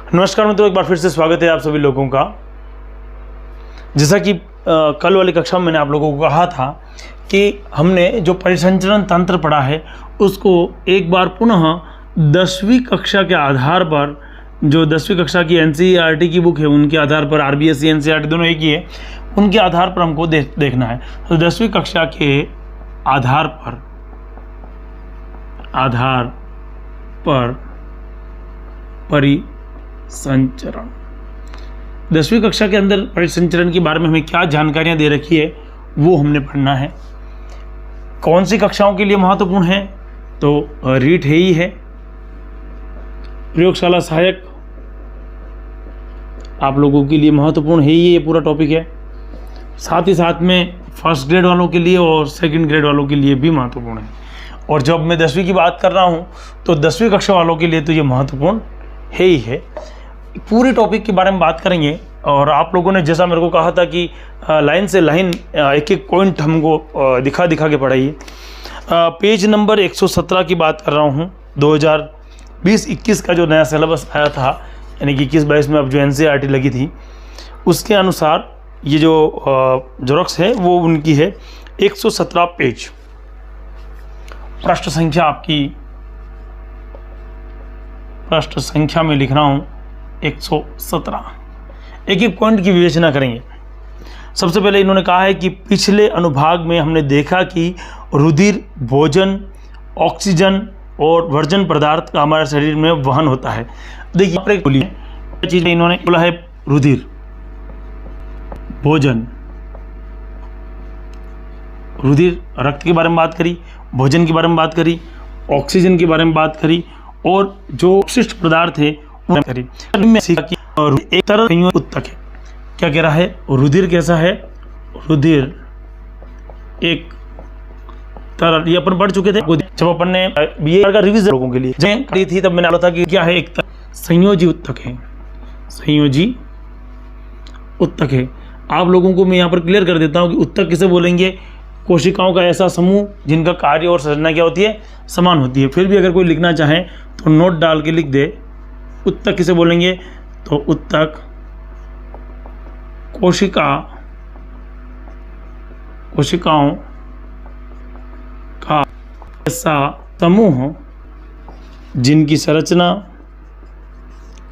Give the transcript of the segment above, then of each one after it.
नमस्कार मित्रों, एक बार फिर से स्वागत है आप सभी लोगों का। जैसा कि कल वाली कक्षा में मैंने आप लोगों को कहा था कि हमने जो परिसंचरण तंत्र पढ़ा है उसको एक बार पुनः 10वीं कक्षा के आधार पर, जो 10वीं कक्षा की एनसीईआरटी की बुक है उनके आधार पर, आरबीएसई एनसीईआरटी दोनों एक ही है, उनके आधार पर हमको देखना है। तो 10वीं कक्षा के आधार पर परिसंचरण, 10वीं कक्षा के अंदर परिसंचरण के बारे में हमें क्या जानकारियां दे रखी है वो हमने पढ़ना है। कौन सी कक्षाओं के लिए महत्वपूर्ण है, तो रीट है ही है, प्रयोगशाला सहायक आप लोगों के लिए महत्वपूर्ण है ही, ये पूरा टॉपिक है। साथ ही साथ में फर्स्ट ग्रेड वालों के लिए और सेकंड ग्रेड वालों के लिए भी महत्वपूर्ण है। और जब मैं 10वीं की बात कर रहा हूँ तो 10वीं कक्षा वालों के लिए तो ये महत्वपूर्ण है ही है। पूरे टॉपिक के बारे में बात करेंगे और आप लोगों ने जैसा मेरे को कहा था कि लाइन से लाइन एक एक पॉइंट हमको दिखा के पढ़ाइए। पेज नंबर 117 की बात कर रहा हूँ। 2020-21 का जो नया सिलेबस आया था, यानी कि 21-22 में अब जो एनसीईआरटी लगी थी, उसके अनुसार ये जो जेरॉक्स है वो उनकी है 117 पेज। पृष्ठ संख्या में लिख रहा हूँ 117। एक एक पॉइंट की विवेचना करेंगे। सबसे पहले इन्होंने कहा है कि पिछले अनुभाग में हमने देखा कि रुधिर, भोजन, ऑक्सीजन और वर्जन पदार्थ का हमारे शरीर में वहन होता है। देखिए चीज इन्होंने बोला है, रुधिर, भोजन, रुधिर रक्त के बारे में बात करी, भोजन के बारे में बात करी, ऑक्सीजन के बारे में बात करी और जो अपशिष्ट पदार्थ है वो करी। में सीखा कि एक तरल संयोजी उत्तक है। क्या कह रहा है, रुधिर कैसा है, रुधिर एक तरल, ये अपन पढ़ चुके थे जब अपन ने बीए का रिवीजन लोगों के लिए करी थी, तब मैंने बोला था कि क्या है, एक संयोजी उत्तक है, संयोजी उत्तक है। आप लोगों को मैं यहाँ पर क्लियर कर देता हूँ कि उत्तक किसे बोलेंगे, कोशिकाओं का ऐसा समूह जिनका कार्य और संरचना क्या होती है, समान होती है। फिर भी अगर कोई लिखना चाहे तो नोट डाल के लिख दे, उत्तक किसे बोलेंगे, तो उत्तक कोशिकाओं का ऐसा समूह जिनकी संरचना,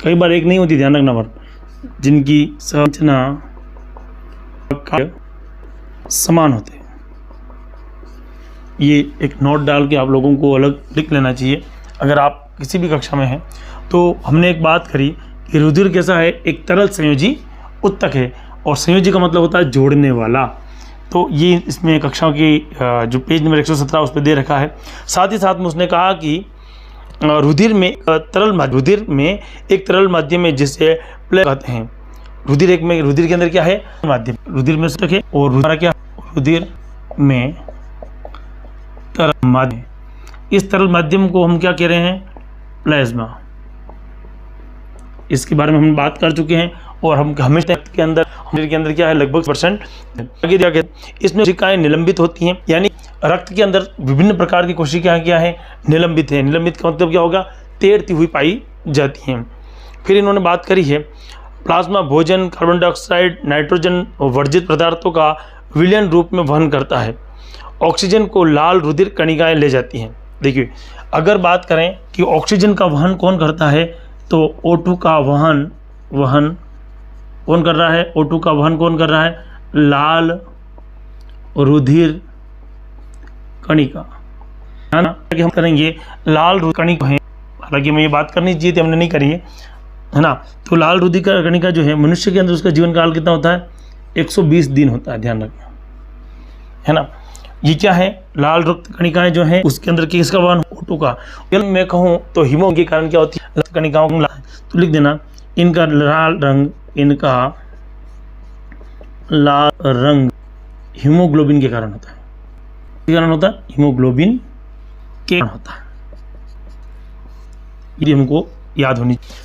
कई बार एक नहीं होती, ध्यान रखना पर, जिनकी संरचना समान होते हैं। ये एक नोट डाल के आप लोगों को अलग लिख लेना चाहिए अगर आप किसी भी कक्षा में हैं। तो हमने एक बात करी कि रुधिर कैसा है, एक तरल संयोजी उत्तक है, और संयोजी का मतलब होता है जोड़ने वाला। तो ये इसमें कक्षाओं की जो पेज नंबर 117 उस पर दे रखा है। साथ ही साथ में उसने कहा कि रुधिर में एक तरल माध्यम में जिसे प्लेग कहते हैं। रुधिर के अंदर क्या है, माध्यम, रुधिर में रखे, और रुधिर में तरल माध्यम, इस तरल माध्यम को हम क्या कह रहे हैं, प्लाज्मा। इसके बारे में हम बात कर चुके हैं और हम हमेशा के अंदर क्या है, लगभग % आगे जाके इसमें कोशिकाएं निलंबित होती हैं, यानी रक्त के अंदर विभिन्न प्रकार की कोशिकाएं क्या है, निलंबित है। निलंबित का मतलब क्या होगा, तैरती हुई पाई जाती हैं। फिर इन्होंने बात करी है प्लाज्मा भोजन, कार्बन डाइऑक्साइड, नाइट्रोजन और वर्जित पदार्थों का विलयन रूप में वहन करता है। ऑक्सीजन को लाल रुधिर कणिकाएं ले जाती हैं। देखिए, अगर बात करें कि ऑक्सीजन का वहन कौन करता है, तो O2 का वहन कौन कर रहा है, O2 का वहन कौन कर रहा है, लाल रुधिर कणिका, है ना। कि हम करेंगे लाल रुधिर कणिका है, हालांकि मैं ये बात करनी चाहिए थी, हमने नहीं करी है ना। तो लाल रुधिर कणिका जो है, मनुष्य के अंदर उसका जीवन काल कितना होता है, 120 दिन होता है, ध्यान रखना, है ना। ये क्या है, लाल रक्त कणिकाएं जो हैं उसके अंदर किसका वहन, O2 का। मैं कहूँ तो हीमोग्लोबिन के कारण क्या होती है, रक्त कणिकाओं को, तो लिख देना इनका लाल रंग हीमोग्लोबिन के कारण होता है। हीमोग्लोबिन के कारण होता है, ये हमको याद होनी चाहिए।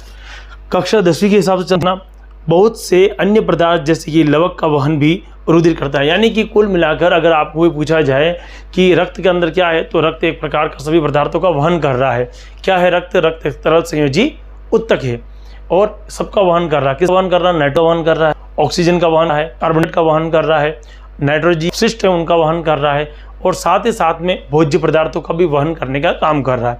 कक्षा 10वीं के हिसाब से चलना। बहुत से अन्य पदार्थ जैसे कि लवक का वहन भी रुधिर करता है। यानी कि कुल मिलाकर अगर आपको पूछा जाए कि रक्त के अंदर क्या है, तो रक्त एक प्रकार का सभी पदार्थों का वहन कर रहा है। क्या है रक्त? रक्त एक तरल संयोजी उत्तक है। और सबका वहन कर रहा है। किस वहन कर रहा है? नाइट्रो वहन कर रहा है, ऑक्सीजन का वहन है, कार्बन का वहन कर रहा है, नाइट्रोजन अपशिष्ट है उनका वहन कर रहा है, और साथ ही साथ में भोज्य पदार्थों का भी वहन करने का काम कर रहा है।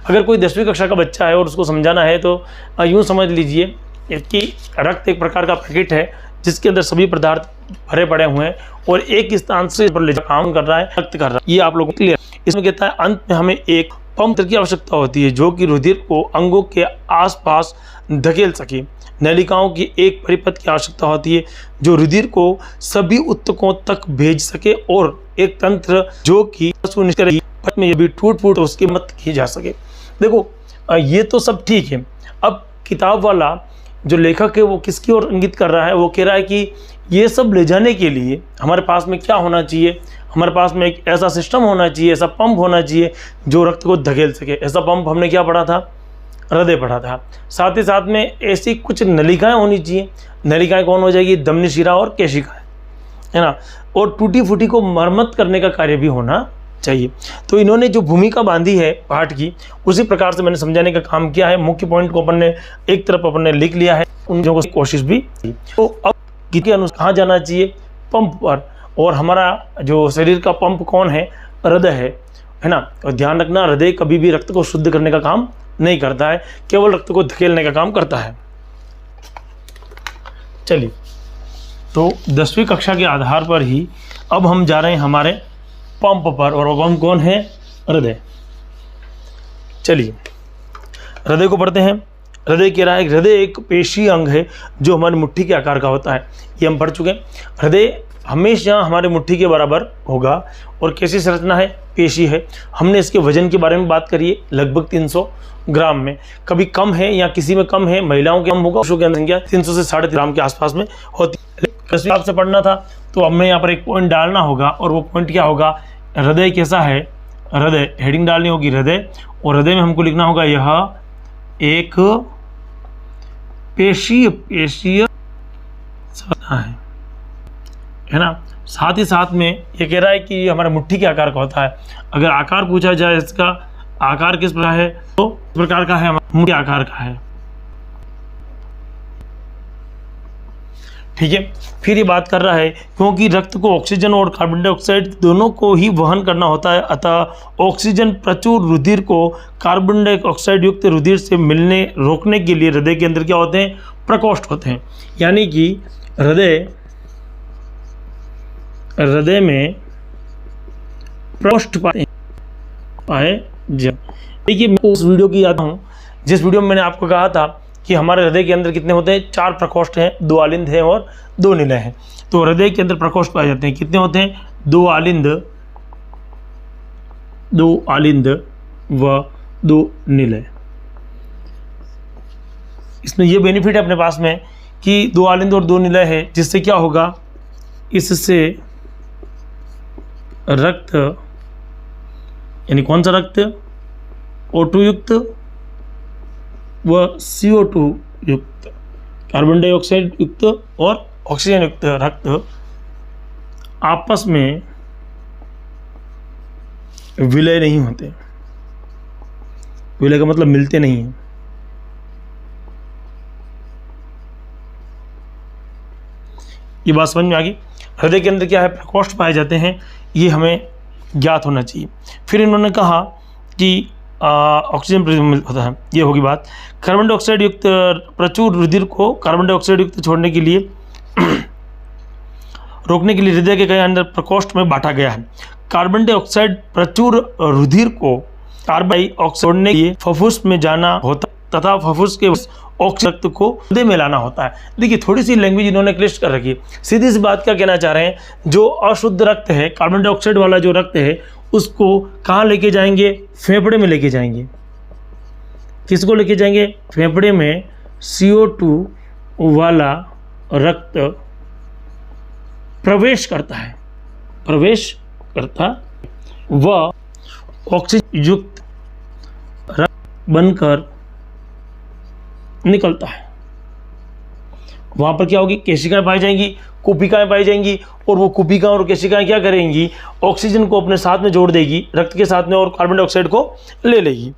अगर कोई 10वीं कक्षा का बच्चा है और उसको समझाना है तो यूँ समझ लीजिए कि रक्त एक प्रकार का पैकेट है जिसके अंदर सभी पदार्थ भरे पड़े हुए हैं और एक स्थान से पर ले काम कर रहा है, रक्त कर रहा है। ये आप लोगों को क्लियर। इसमें कहता है अंत में हमें एक पंप की आवश्यकता होती है जो कि रुधिर को अंगों के आसपास धकेल सके। नलिकाओं की एक परिपथ की आवश्यकता होती है जो रुधिर को सभी ऊतकों तक भेज सके और एक तंत्र जो कि पथ में भी टूट फूट उसकी मत की जा सके। देखो ये तो सब ठीक है। अब किताब वाला जो लेखक है वो किसकी ओर इंगित कर रहा है? वो कह रहा है कि ये सब ले जाने के लिए हमारे पास में क्या होना चाहिए? हमारे पास में एक ऐसा सिस्टम होना चाहिए, ऐसा पंप होना चाहिए जो रक्त को धकेल सके। ऐसा पंप हमने क्या पढ़ा था? हृदय पढ़ा था। साथ ही साथ में ऐसी कुछ नलिकाएं होनी चाहिए। नलिकाएं कौन हो जाएगी? धमनी शिरा और केशिका है ना। और टूटी फूटी को मरम्मत करने का कार्य भी होना चाहिए। तो इन्होंने जो भूमिका बांधी है पाठ की उसी प्रकार से मैंने समझाने का काम किया है। मुख्य पॉइंट को अपन ने एक तरफ अपन ने लिख लिया है, उन लोगों की कोशिश भी की। तो अब किसके अनुसार कहाँ जाना चाहिए? पंप पर। और हमारा जो शरीर का पंप कौन है? हृदय है ना। और ध्यान रखना, हृदय कभी भी रक्त को शुद्ध करने का काम नहीं करता है, केवल रक्त को धकेलने का काम करता है। चलिए, तो 10वीं कक्षा के आधार पर ही अब हम जा रहे हैं हमारे पंप पर, और पंप कौन है? हृदय। चलिए हृदय को पढ़ते हैं। हृदय कह रहा है हृदय एक पेशी अंग है जो हमारी मुट्ठी के आकार का होता है। ये हम पढ़ चुके हैं। हृदय हमेशा हमारे मुट्ठी के बराबर होगा और कैसी संरचना है? पेशी है। हमने इसके वजन के बारे में बात करी है, लगभग 300 ग्राम में। कभी कम है या किसी में कम है, महिलाओं के कम होगा, पुरुषों की संख्या 300 से 350 ग्राम के आसपास में होती है। हिसाब से पढ़ना था तो हमें यहाँ पर एक पॉइंट डालना होगा, और वो पॉइंट क्या होगा? हृदय कैसा है? हृदय हेडिंग डालनी होगी हृदय, और हृदय में हमको लिखना होगा यह एक पेशीय संरचना है ना। साथ ही साथ में ये कह रहा है कि हमारे मुट्ठी के आकार का होता है। अगर आकार पूछा जाए इसका आकार किस प्रकार है, तो इस प्रकार का है, हमारे मुट्ठी आकार का है। ठीक है। फिर ये बात कर रहा है क्योंकि रक्त को ऑक्सीजन और कार्बन डाइऑक्साइड दोनों को ही वहन करना होता है, अतः ऑक्सीजन प्रचुर रुधिर को कार्बन डाइऑक्साइड युक्त रुधिर से मिलने रोकने के लिए हृदय के अंदर क्या होते हैं? प्रकोष्ठ होते हैं। यानी कि हृदय में प्रकोष्ठ पाए जब। देखिए मैं उस वीडियो की याद हूँ जिस वीडियो में मैंने आपको कहा था कि हमारे हृदय के अंदर कितने होते हैं? 4 प्रकोष्ठ हैं, 2 आलिंद हैं और 2 निलय हैं। तो हृदय के अंदर प्रकोष्ठ पाए जाते हैं। कितने होते हैं? 2 आलिंद व 2 निलय। इसमें यह बेनिफिट है अपने पास में कि 2 आलिंद और 2 निलय है, जिससे क्या होगा? इससे रक्त, यानी कौन सा रक्त? O2 युक्त व CO2 युक्त, कार्बन डाइऑक्साइड युक्त और ऑक्सीजन युक्त रक्त आपस में विलय नहीं होते। विलय का मतलब मिलते नहीं हैं। ये बात समझ में आ गई। हृदय के अंदर क्या है? प्रकोष्ठ पाए जाते हैं, ये हमें ज्ञात होना चाहिए। फिर इन्होंने कहा कि ऑक्सीजन होता है, ये होगी बात। कार्बन डाइऑक्साइड युक्त प्रचुर रुधिर को कार्बन डाइऑक्साइड युक्त छोड़ने के लिए रोकने के लिए हृदय के कई अंदर प्रकोष्ठ में बांटा गया है। कार्बन डाइऑक्साइड प्रचुर रुधिर को कार्बन डाइऑक्साइड छोड़ने के लिए फफूस में जाना होता तथा फफूस के ऑक्सीजन रक्त को हृदय में लाना होता है। देखिए थोड़ी सी लैंग्वेज इन्होंने क्लिष्ट कर रखी है। सीधी सी बात क्या कहना चाह रहे हैं? जो अशुद्ध रक्त है, कार्बन डाइऑक्साइड वाला जो रक्त है, उसको कहाँ लेके जाएंगे? फेफड़े में लेके जाएंगे। किसको लेके जाएंगे? फेफड़े में CO2 वाला रक्त प्रवेश करता व ऑक्सीजन युक्त रक्त बनकर निकलता है। वहां पर क्या होगी? केशिकाएं पाई जाएंगी, कुपिकाएं पाई जाएंगी, और वो कुपिकाएं और केशिकाएं क्या करेंगी? ऑक्सीजन को अपने साथ में जोड़ देगी रक्त के साथ में, और कार्बन डाइऑक्साइड को ले लेगी।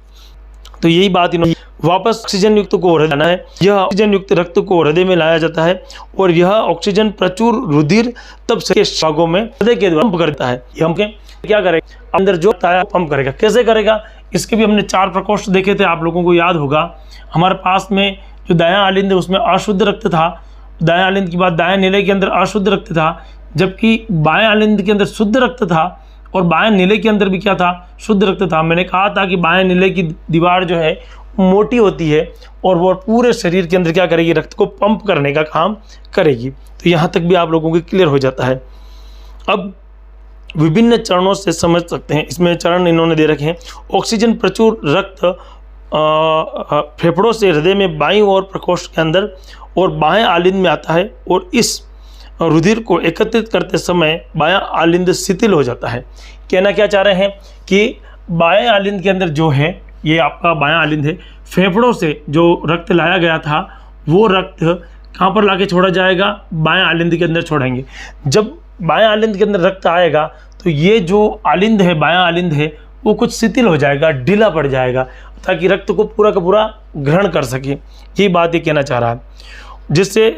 तो यही बात इन्होंने वापस ऑक्सीजन युक्त को हृदय जाना है। यह ऑक्सीजन युक्त रक्त को हृदय में लाया जाता है और यह ऑक्सीजन प्रचुर रुधिर तब से भागों में हृदय के द्वारा पंप करता है। हम क्या करेगा, अंदर जो पंप करेगा, कैसे करेगा, इसके भी हमने 4 प्रकोष्ठ देखे थे, आप लोगों को याद होगा। हमारे पास में जो दायां आलिंद है उसमें अशुद्ध रक्त था, दायां आलिंद के बाद दायां नीले के अंदर अशुद्ध रक्त था, जबकि बाएं आलिंद के अंदर शुद्ध रक्त था और बाएं नीले के अंदर भी क्या था, शुद्ध रक्त था। मैंने कहा था कि बाएं नीले की दीवार जो है मोटी होती है और वो पूरे शरीर के अंदर क्या करेगी, रक्त को पंप करने का काम करेगी। तो यहाँ तक भी आप लोगों को क्लियर हो जाता है। अब विभिन्न चरणों से समझ सकते हैं, इसमें चरण इन्होंने दे रखे हैं। ऑक्सीजन प्रचुर रक्त फेफड़ों से हृदय में बाईं ओर प्रकोष्ठ के अंदर और बाएं आलिंद में आता है और इस रुधिर को एकत्रित करते समय बायां आलिंद शिथिल हो जाता है। कहना क्या चाह रहे हैं कि बाएं आलिंद के अंदर जो है, ये आपका बायां आलिंद है, फेफड़ों से जो रक्त लाया गया था वो रक्त कहाँ पर लाके छोड़ा जाएगा, बायां आलिंद के अंदर छोड़ेंगे। जब बायां आलिंद के अंदर रक्त आएगा तो ये जो आलिंद है, बायां आलिंद है, वो कुछ शिथिल हो जाएगा, ढीला पड़ जाएगा, ताकि रक्त को पूरा का पूरा ग्रहण कर सके। ये बात ये कहना चाह रहा है, जिससे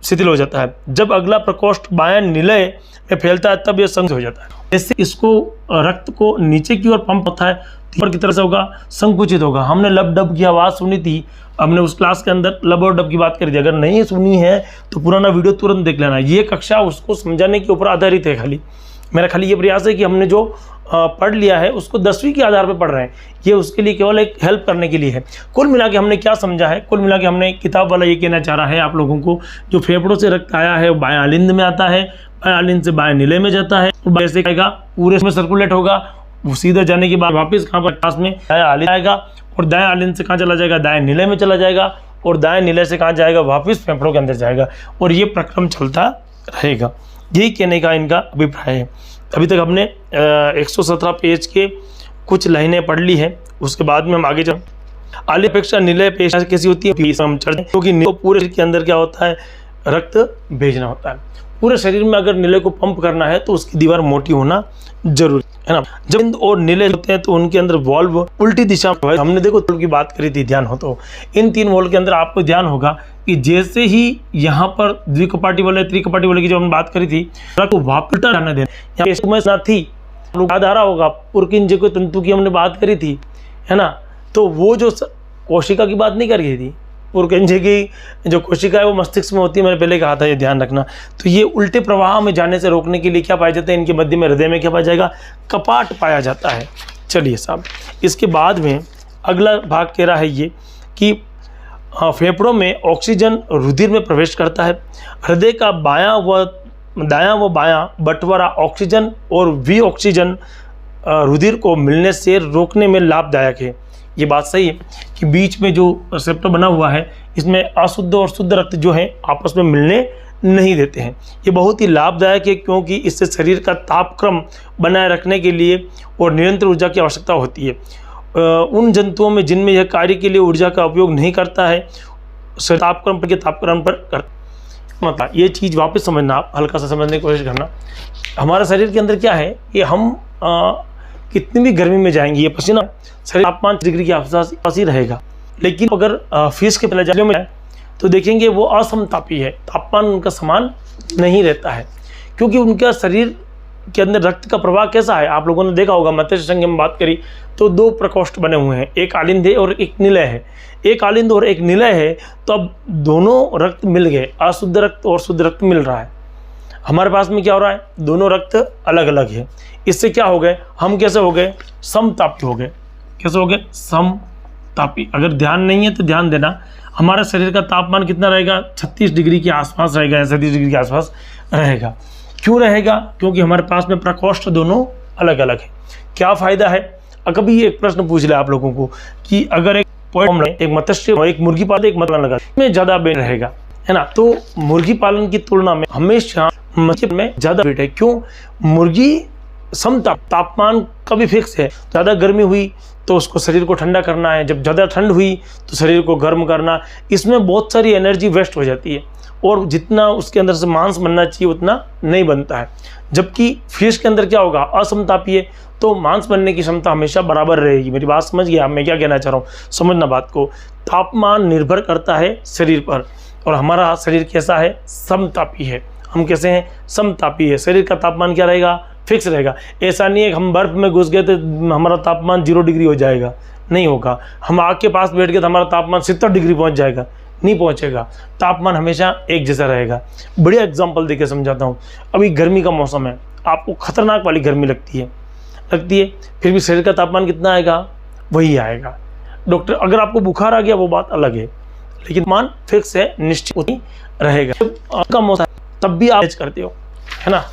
शिथिल हो जाता है। जब अगला प्रकोष्ठ बायां निलय में फैलता है तब यह संकुचित हो जाता है। जैसे इसको रक्त को नीचे की ओर पंप होता है, ऊपर की तरफ से होगा, संकुचित होगा। हमने लब डब की आवाज़ सुनी थी, हमने उस क्लास के अंदर लब और डब की बात करी थी। अगर नहीं सुनी है तो पुराना वीडियो तुरंत देख लेना। ये कक्षा उसको समझाने के ऊपर आधारित है। खाली मेरा ये प्रयास है कि हमने जो पढ़ लिया है उसको 10वीं के आधार पर पढ़ रहे हैं, ये उसके लिए केवल एक हेल्प करने के लिए है। कुल मिला के हमने क्या समझा है, कुल मिला के हमने किताब वाला ये कहना चाह रहा है आप लोगों को, जो फेफड़ों से रक्त आया है बाएं आलिंद में आता है, बाएं आलिंद से बाएं नीले में जाता है, और बाएं से आएगा पूरे में सर्कुलेट होगा, वो सीधा जाने के बाद वापस कहाँ पर पास में दायां आलिंद आएगा और दाएं आलिंद से कहाँ चला जाएगा, दाएं नीले में चला जाएगा, और दाएं नीले से कहाँ जाएगा, वापस फेफड़ों के अंदर जाएगा, और ये प्रक्रम चलता रहेगा। यही कहने का इनका अभिप्राय है। अभी तक हमने 117 पेज के कुछ लाइनें पढ़ ली है, उसके बाद में हम आगे चल। आलिंद अपेक्षा नीले पेशा कैसी होती है हम चढ़ते, क्योंकि पूरे शरीर के अंदर क्या होता है, रक्त भेजना होता है। पूरे शरीर में अगर नीले को पंप करना है तो उसकी दीवार मोटी होना जरूरी है ना। जब और नीले होते हैं तो उनके अंदर वॉल्व उल्टी दिशा में है। हमने देखो की बात करी थी, ध्यान हो तो इन 3 वॉल्व के अंदर आपको ध्यान होगा कि जैसे ही यहाँ पर द्विकपाटी वाले त्रिकपाटी वाले की जो हमने बात करी थी, तो वापस जाने देना यहाँ थी, याद आ रहा होगा। पुरकिंज को तंतु की हमने बात करी थी, है ना। तो वो जो कोशिका की बात नहीं करी थी, पुरकिंज की जो कोशिका है वो मस्तिष्क में होती है, मैंने पहले कहा था, ये ध्यान रखना। तो ये उल्टे प्रवाह में जाने से रोकने के लिए क्या पाया जाता है, इनके मध्य में हृदय में क्या पाया जाएगा, कपाट पाया जाता है। चलिए साहब, इसके बाद में अगला भाग कह रहा है ये कि फेफड़ों में ऑक्सीजन रुधिर में प्रवेश करता है। हृदय का दायां व बायां बंटवारा ऑक्सीजन और वी ऑक्सीजन रुधिर को मिलने से रोकने में लाभदायक है। ये बात सही है कि बीच में जो रिसेप्टर बना हुआ है, इसमें अशुद्ध और शुद्ध रक्त जो है आपस में मिलने नहीं देते हैं। ये बहुत ही लाभदायक है, क्योंकि इससे शरीर का तापक्रम बनाए रखने के लिए और निरंतर ऊर्जा की आवश्यकता होती है। उन जंतुओं में जिनमें यह कार्य के लिए ऊर्जा का उपयोग नहीं करता है, तापक्रम पर मतलब ये चीज़ वापस समझना, आप हल्का सा समझने की कोशिश करना। हमारा शरीर के अंदर क्या है कि हम कितनी भी गर्मी में जाएंगे, ये पसीना शरीर तापमान 30 डिग्री के आसपास ही रहेगा। लेकिन अगर फिश के प्रजातियों में जाए तो देखेंगे वो असमतापी है, तापमान उनका समान नहीं रहता है, क्योंकि उनका शरीर के अंदर रक्त का प्रवाह कैसा है। आप लोगों ने देखा होगा, मत्स्य संज्ञा में बात करी तो 2 प्रकोष्ठ बने हुए हैं, एक आलिंद है और एक निलय है। एक आलिंद और एक निलय है, तो अब दोनों रक्त मिल गए, अशुद्ध रक्त और शुद्ध रक्त मिल रहा है। हमारे पास में क्या हो रहा है, दोनों रक्त अलग अलग है। इससे क्या हो गए, हम कैसे हो गए, समतापी हो गए। कैसे हो गए, समतापी। अगर ध्यान नहीं है तो ध्यान देना, हमारा शरीर का तापमान कितना रहेगा, 36 डिग्री के आसपास रहेगा, 37 डिग्री के आसपास रहेगा। क्यों रहेगा, क्योंकि हमारे पास में प्रकोष्ठ दोनों अलग अलग है। क्या फ़ायदा है, कभी एक प्रश्न पूछ ले आप लोगों को कि अगर एक मत्स्य और एक मुर्गी पालन, एक मतलब लगा में ज़्यादा बेट रहेगा, है ना। तो मुर्गी पालन की तुलना में हमेशा मछली में ज़्यादा बेट है। क्यों, मुर्गी तापमान का भी फिक्स है। ज़्यादा गर्मी हुई तो उसको शरीर को ठंडा करना है, जब ज़्यादा ठंड हुई तो शरीर को गर्म करना। इसमें बहुत सारी एनर्जी वेस्ट हो जाती है और जितना उसके अंदर से मांस बनना चाहिए उतना नहीं बनता है। जबकि फिश के अंदर क्या होगा, असमतापीय, तो मांस बनने की क्षमता हमेशा बराबर रहेगी। मेरी बात समझ गया मैं क्या कहना चाह रहा हूँ, समझना बात को। तापमान निर्भर करता है शरीर पर, और हमारा शरीर कैसा है, समतापी है। हम कैसे हैं, समतापी है। शरीर का तापमान क्या रहेगा, फिक्स रहेगा। ऐसा नहीं है कि हम बर्फ़ में घुस गए तो हमारा तापमान 0 डिग्री हो जाएगा, नहीं होगा। हम आग के पास बैठ गए तो हमारा तापमान 70 डिग्री पहुंच जाएगा, नहीं पहुंचेगा। तापमान हमेशा एक जैसा रहेगा। बढ़िया एग्जांपल देके समझाता हूँ। अभी गर्मी का मौसम है, आपको खतरनाक वाली गर्मी लगती है, फिर भी शरीर का तापमान कितना आएगा, वही आएगा। डॉक्टर, अगर आपको बुखार आ गया वो बात अलग है, लेकिन मान फिक्स है, निश्चित ही रहेगा। जब का मौसम तब भी आप करते हो, है ना।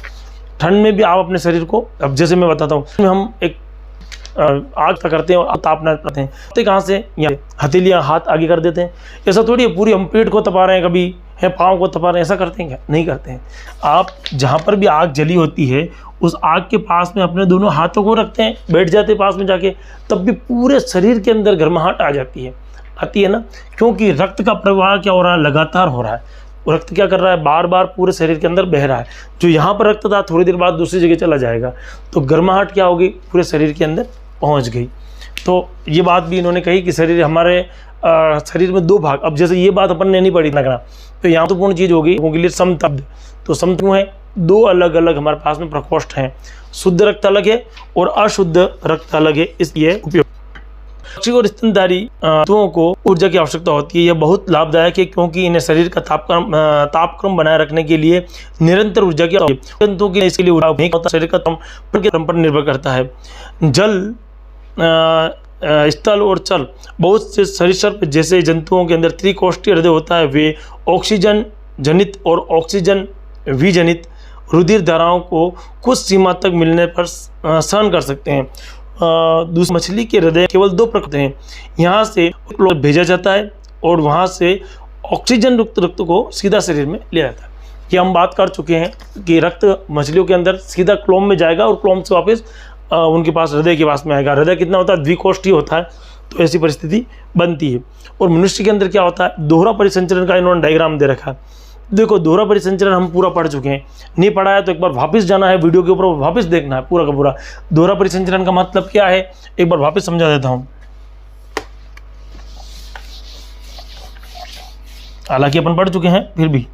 ठंड में भी आप अपने शरीर को, अब जैसे मैं बताता हूँ, हम एक आग करते हैं और तापना करते हैं, तो कहाँ से, यहाँ हथेलियाँ हाथ आगे कर देते हैं। ऐसा थोड़ी है पूरी हम पेट को तपा रहे हैं, कभी है पाँव को तपा रहे हैं, ऐसा करते हैं क्या, नहीं करते हैं। आप जहाँ पर भी आग जली होती है उस आग के पास में अपने दोनों हाथों को रखते हैं, बैठ जाते हैं पास में जाके, तब भी पूरे शरीर के अंदर गर्माहट आ जाती है, आती है ना। क्योंकि रक्त का प्रवाह क्या हो रहा है, लगातार हो रहा है। रक्त क्या कर रहा है, बार बार पूरे शरीर के अंदर बह रहा है। जो यहाँ पर रक्त था थोड़ी देर बाद दूसरी जगह चला जाएगा, तो गर्माहट क्या होगी, पूरे शरीर के अंदर पहुँच गई। तो ये बात भी इन्होंने कही कि शरीर हमारे शरीर में 2 भाग। अब जैसे ये बात अपन ने नहीं पढ़ी लगना, तो यहाँ तो पूर्ण चीज़ होगी उनके लिए समतब्ध। तो समतब्ध है, 2 अलग अलग हमारे पास में प्रकोष्ठ हैं। शुद्ध रक्त अलग है और अशुद्ध रक्त अलग है, इसलिए उपयोग। पक्षी और स्तनधारी तत्वों को ऊर्जा की आवश्यकता होती है। यह बहुत लाभदायक है क्योंकि इन्हें शरीर का तापक्रम बनाए रखने के लिए निरंतर ऊर्जा की आवश्यकता है। जंतुओं के इसके लिए नहीं होता, शरीर का तापक्रम पर निर्भर करता है। जल, स्थल और चल, बहुत से सरीसृप जैसे जंतुओं के अंदर त्रिकोष्ठीय हृदय होता है। वे ऑक्सीजन जनित और ऑक्सीजन विजनित रुधिर धाराओं को कुछ सीमा तक मिलने पर सहन कर सकते हैं। दूसरी मछली के हृदय केवल 2 प्रकार हैं। यहाँ से भेजा जाता है और वहाँ से ऑक्सीजन युक्त रक्त को सीधा शरीर में ले जाता है। ये हम बात कर चुके हैं कि रक्त मछलियों के अंदर सीधा क्लोम में जाएगा और क्लोम से वापस उनके पास हृदय के पास में आएगा। हृदय कितना होता है, द्विकोष्ठीय होता है, तो ऐसी परिस्थिति बनती है। और मनुष्य के अंदर क्या होता है, दोहरा परिसंचरण का इन्होंने डायग्राम दे रखा है। देखो, दोहरा परिसंचरण हम पूरा पढ़ चुके हैं, नहीं पढ़ा है तो एक बार वापस जाना है, वीडियो के ऊपर वापस देखना है पूरा का पूरा। दोहरा परिसंचरण का मतलब क्या है, एक बार वापस समझा देता हूं। हालांकि अपन पढ़ चुके हैं, फिर भी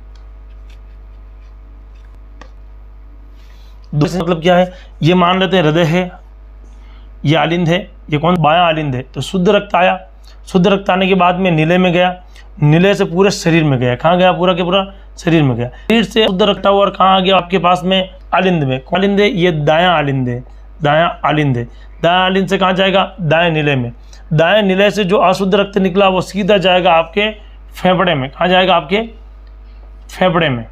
मतलब क्या है, ये मान लेते हैं हृदय है, ये आलिंद है, ये कौन, बायां आलिंद है। तो शुद्ध रक्त आया, शुद्ध रक्त आने के बाद में नीले में गया, नीले से पूरे शरीर में गया। कहाँ गया, पूरा के पूरा शरीर में गया। शरीर से शुद्ध रक्त हुआ और कहाँ आ गया, आपके पास में आलिंद में। कौन आलिंद है, ये दायां आलिंद है, दायां आलिंद है। दायां आलिंद से कहाँ जाएगा, दाएं नीले में। दाएं नीले से जो अशुद्ध रक्त निकला वो सीधा जाएगा आपके फेफड़े में। कहाँ जाएगा, आपके फेफड़े में।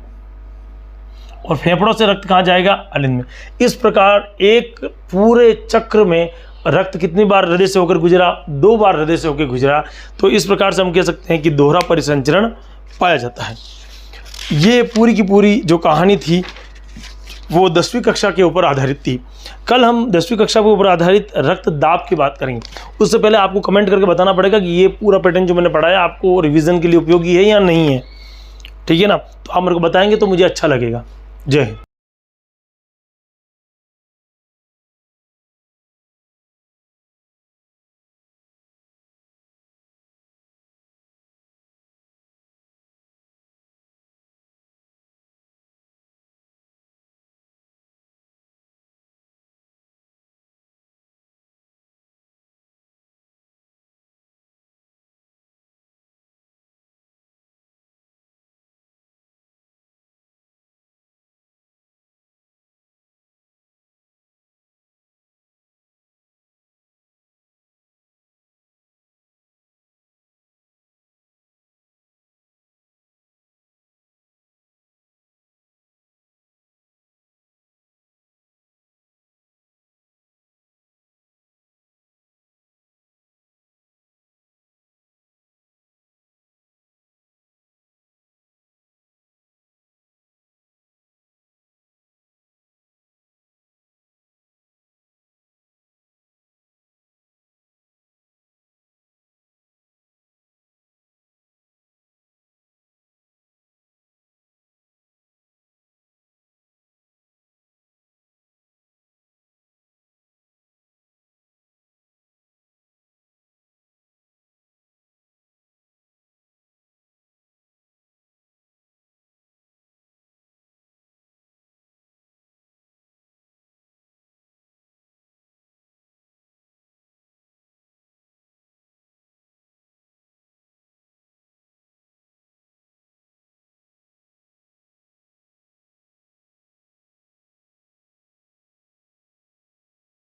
और फेफड़ों से रक्त कहाँ जाएगा, आलिंद में। इस प्रकार एक पूरे चक्र में रक्त कितनी बार हृदय से होकर गुजरा, 2 बार हृदय से होकर गुजरा। तो इस प्रकार से हम कह सकते हैं कि दोहरा परिसंचरण पाया जाता है। ये पूरी की पूरी जो कहानी थी वो 10वीं कक्षा के ऊपर आधारित थी। कल हम 10वीं कक्षा के ऊपर आधारित रक्त दाब की बात करेंगे। उससे पहले आपको कमेंट करके बताना पड़ेगा कि ये पूरा पैटर्न जो मैंने पढ़ाया आपको रिवीजन के लिए उपयोगी है या नहीं है, ठीक है ना। तो आप मेरे को बताएंगे तो मुझे अच्छा लगेगा। जय हिंद।